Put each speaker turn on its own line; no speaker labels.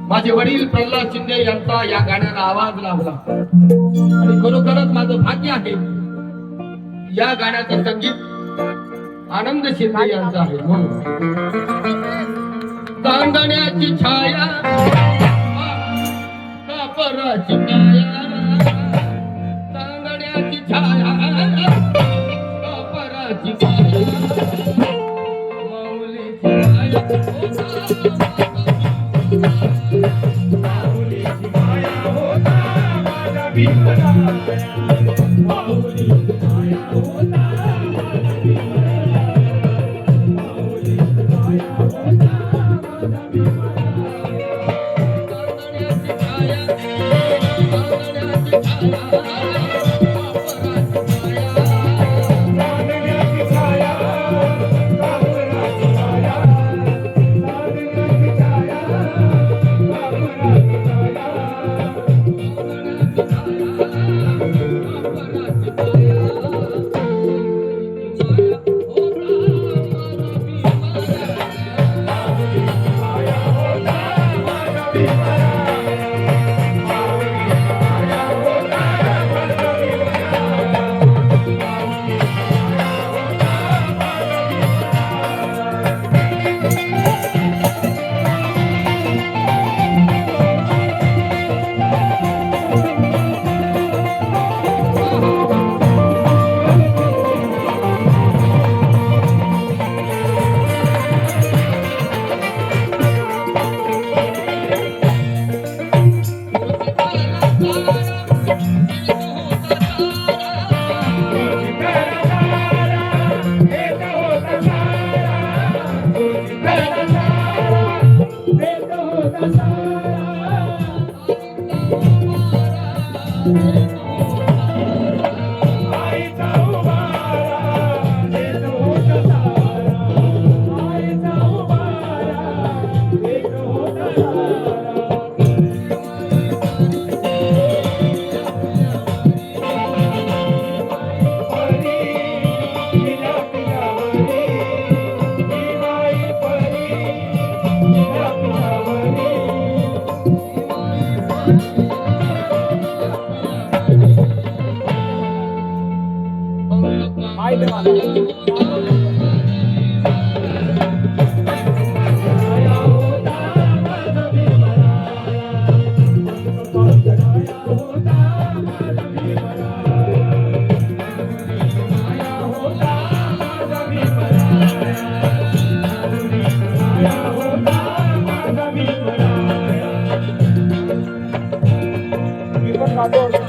माझे वडील प्रल्हाद शिंदे यांचा या गाण्याला आवाज लाभला आणि खरोखरच माझं भाग्य आहे या गाण्याचं संगीत आनंद शिंदे यांचा आहे म्हणून चांदण्याची छाया कापराची काया चांदण्याची छाया कापराची काया माऊलीची माया माऊलीची माया होता माझा भीमराया माऊलीची माया होता माझा भीमराया माऊलीची माया होता माझा भीमराया चांदण्याची छाया चांदण्याची छाया
Adoro.